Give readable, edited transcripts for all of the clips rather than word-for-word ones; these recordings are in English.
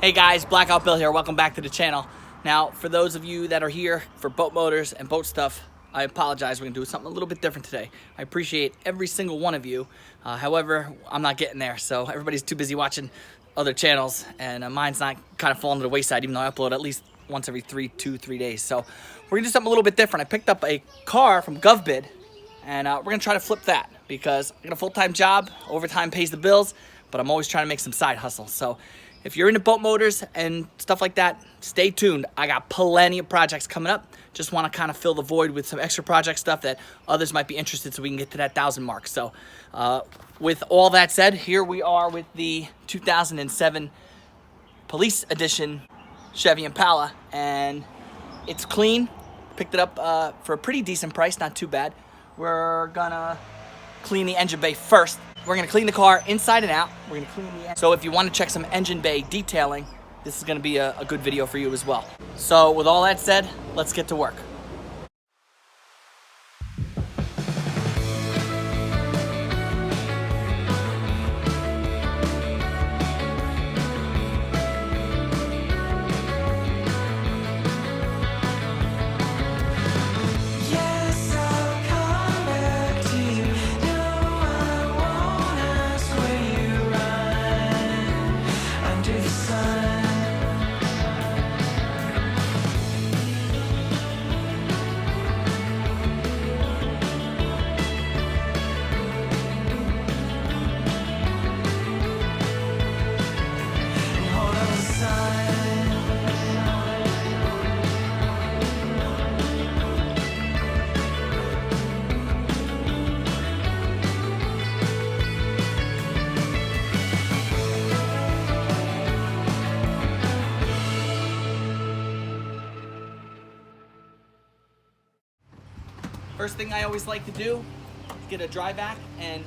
Hey guys, Blackout Bill here. Welcome back to the channel. Now, for those of you that are here for boat motors and boat stuff, I apologize. We're going to do something a little bit different today. I appreciate every single one of you. However, I'm not getting there, so everybody's too busy watching other channels, and mine's not kind of falling to the wayside, even though I upload at least once every 3 days. So we're going to do something a little bit different. I picked up a car from GOVBID, and we're going to try to flip that because I got a full-time job. Overtime pays the bills, but I'm always trying to make some side hustles. So if you're into boat motors and stuff like that, stay tuned. I got plenty of projects coming up. Just want to kind of fill the void with some extra project stuff that others might be interested so we can get to that 1,000 mark. So with all that said, here we are with the 2007 Police Edition Chevy Impala, and it's clean. Picked it up for a pretty decent price, not too bad. We're gonna clean the engine bay first. We're gonna clean the car inside and out. We're gonna clean the engine. So if you want to check some engine bay detailing, this is gonna be a good video for you as well. So with all that said, let's get to work. First thing I always like to do is get a dry vac and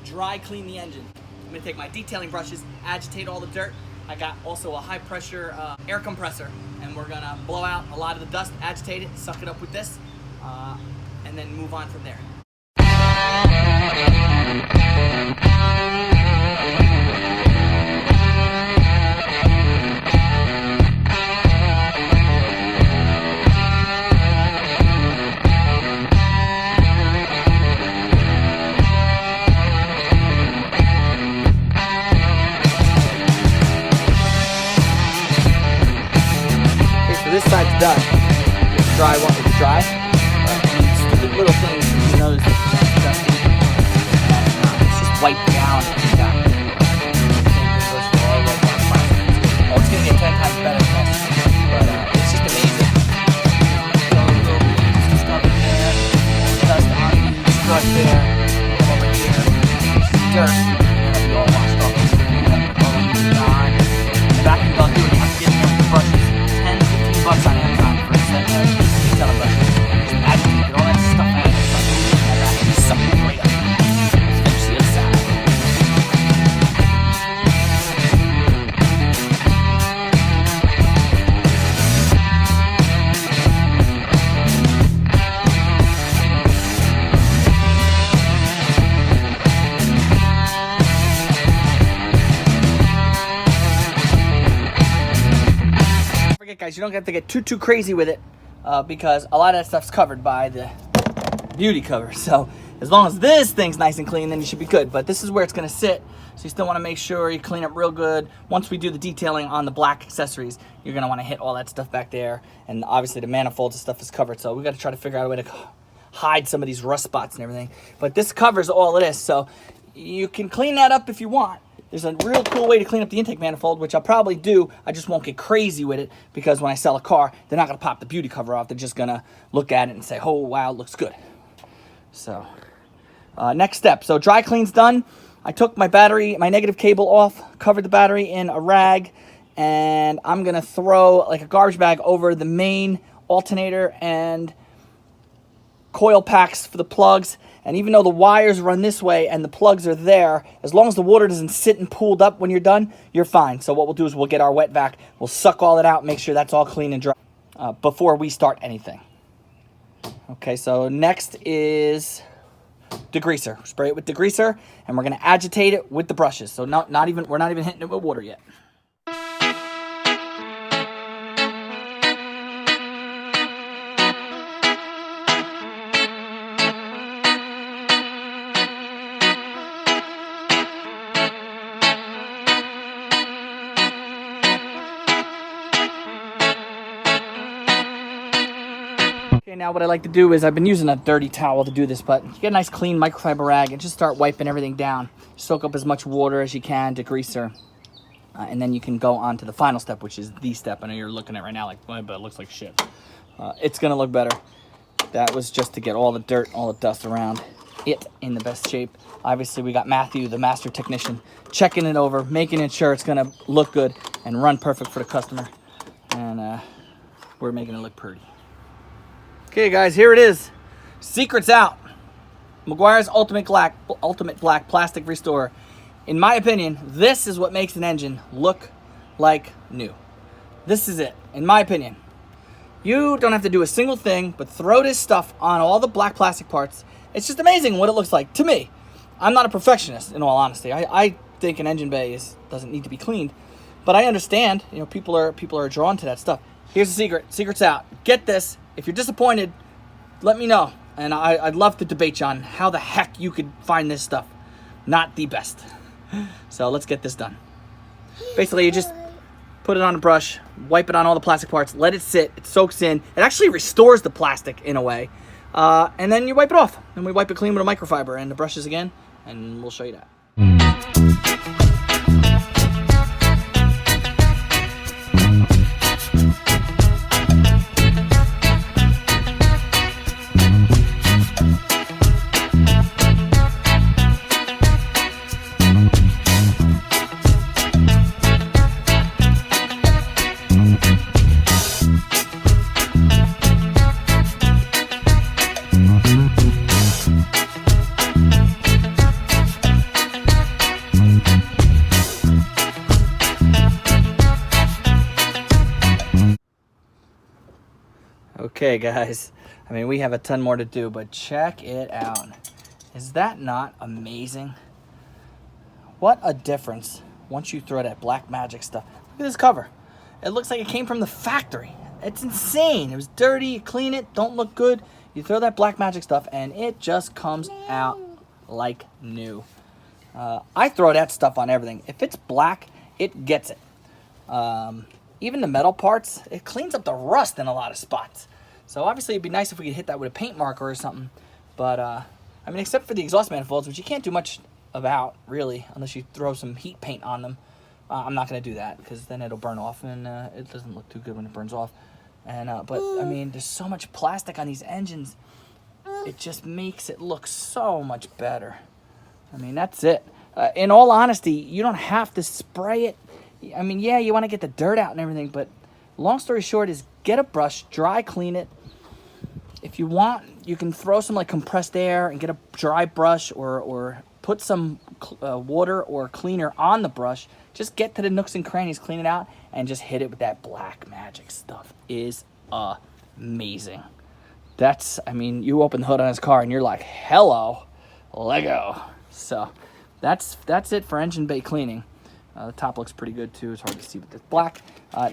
dry clean the engine. I'm gonna take my detailing brushes, agitate all the dirt. I got also a high pressure air compressor, and we're gonna blow out a lot of the dust, agitate it, suck it up with this, and then move on from there. This side's done. It's dry, want it to dry. Stupid little things, you know, it's just wiped down. Oh, it's gonna get 10 times better than this, but it's just amazing. Stuff in there, dust on the brush there, over here, dirt, and we all washed off. The vacuum don't do it. You have to get the brushes. $10-15 on Amazon for a set of detailing brushes. Just agitate, get all that stuff out of it, and suck it right up. Let's finish the other side. Guys, you don't have to get too crazy with it because a lot of that stuff's covered by the beauty cover. So as long as this thing's nice and clean, then you should be good. But this is where it's going to sit, so you still want to make sure you clean up real good. Once we do the detailing on the black accessories, you're going to want to hit all that stuff back there, and obviously the manifolds and stuff is covered, so we got to try to figure out a way to hide some of these rust spots and everything. But this covers all of this, so you can clean that up if you want. There's a real cool way to clean up the intake manifold, which I'll probably do. I just won't get crazy with it because when I sell a car, they're not going to pop the beauty cover off. They're just going to look at it and say, oh, wow, it looks good. So next step. So dry clean's done. I took my battery, my negative cable off, covered the battery in a rag, and I'm going to throw like a garbage bag over the main alternator and coil packs for the plugs. And even though the wires run this way and the plugs are there, as long as the water doesn't sit and pooled up when you're done, you're fine. So what we'll do is we'll get our wet vac, we'll suck all that out, make sure that's all clean and dry before we start anything. Okay, so next is degreaser. Spray it with degreaser, and we're going to agitate it with the brushes. So we're not even hitting it with water yet. Okay, now what I like to do is I've been using a dirty towel to do this, but you get a nice clean microfiber rag and just start wiping everything down. Soak up as much water as you can, degreaser, and then you can go on to the final step, which is the step. I know you're looking at right now like, well, but it looks like shit. It's gonna look better. That was just to get all the dirt, all the dust around it in the best shape. Obviously, we got Matthew, the master technician, checking it over, making sure it's gonna look good and run perfect for the customer. And we're making it look pretty. Okay, guys, here it is. Secret's out. Meguiar's Ultimate Black Plastic Restorer. In my opinion, this is what makes an engine look like new. This is it, in my opinion. You don't have to do a single thing but throw this stuff on all the black plastic parts. It's just amazing what it looks like to me. I'm not a perfectionist, in all honesty. I think an engine bay doesn't need to be cleaned, but I understand. You know, people are drawn to that stuff. Here's the secret. Secret's out. Get this. If you're disappointed, let me know, and I'd love to debate you on how the heck you could find this stuff not the best. So let's get this done. Basically, you just put it on a brush, wipe it on all the plastic parts, let it sit, it soaks in. It actually restores the plastic in a way. And then you wipe it off. And we wipe it clean with a microfiber and the brushes again, and we'll show you that. Okay, guys, I mean, we have a ton more to do, but check it out. Is that not amazing? What a difference once you throw that black magic stuff. Look at this cover. It looks like it came from the factory. It's insane. It was dirty. You clean it, don't look good. You throw that black magic stuff, and it just comes out like new. I throw that stuff on everything. If it's black, it gets it. Even the metal parts, it cleans up the rust in a lot of spots. So obviously it'd be nice if we could hit that with a paint marker or something. But, I mean, except for the exhaust manifolds, which you can't do much about, really, unless you throw some heat paint on them. I'm not going to do that, because then it'll burn off, and it doesn't look too good when it burns off. And but, I mean, there's so much plastic on these engines. It just makes it look so much better. I mean, that's it. In all honesty, you don't have to spray it. I mean, yeah, you want to get the dirt out and everything, but long story short is get a brush, dry clean it. If you want, you can throw some like compressed air and get a dry brush, or put some water or cleaner on the brush. Just get to the nooks and crannies, clean it out, and just hit it with that black magic stuff. Is amazing. That's, I mean, you open the hood on his car and you're like, hello, Lego. So that's it for engine bay cleaning. The top looks pretty good too. It's hard to see with this black.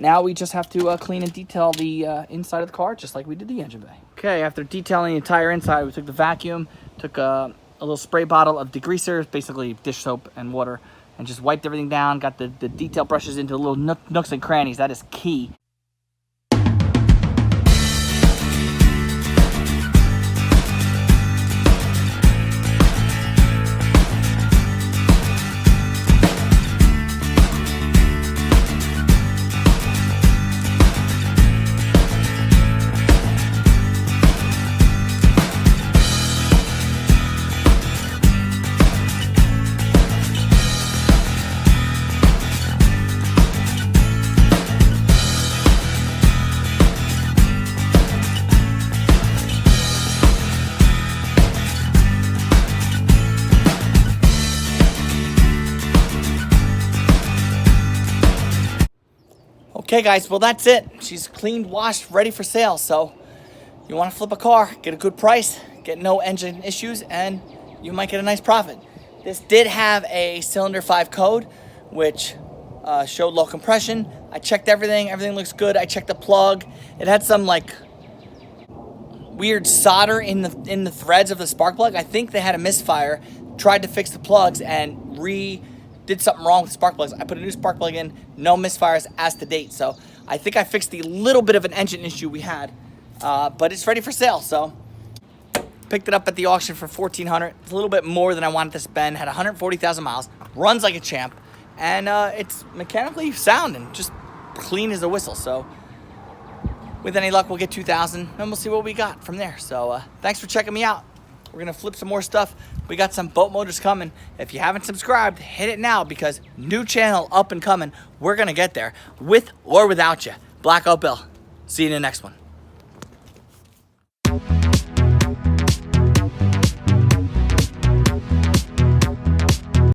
Now we just have to clean and detail the inside of the car, just like we did the engine bay. Okay, after detailing the entire inside, we took the vacuum, took a little spray bottle of degreaser, basically dish soap and water, and just wiped everything down. Got the detail brushes into little nooks and crannies. That is key. Okay, guys, well, that's it. She's cleaned, washed, ready for sale. So you want to flip a car, get a good price, get no engine issues, and you might get a nice profit. This did have a cylinder 5 code, which showed low compression. I checked everything. Everything looks good. I checked the plug. It had some like weird solder in the threads of the spark plug. I think they had a misfire, tried to fix the plugs, and did something wrong with the spark plugs. I put a new spark plug in, no misfires as to date. So I think I fixed the little bit of an engine issue we had. but it's ready for sale. So picked it up at the auction for $1,400. It's a little bit more than I wanted to spend. Had 140,000 miles, runs like a champ, and it's mechanically sound and just clean as a whistle. So with any luck, we'll get 2,000, and we'll see what we got from there. So thanks for checking me out. We're gonna flip some more stuff. We got some boat motors coming. If you haven't subscribed, hit it now, because new channel up and coming. We're gonna get there, with or without you. Blackout Bill. See you in the next one.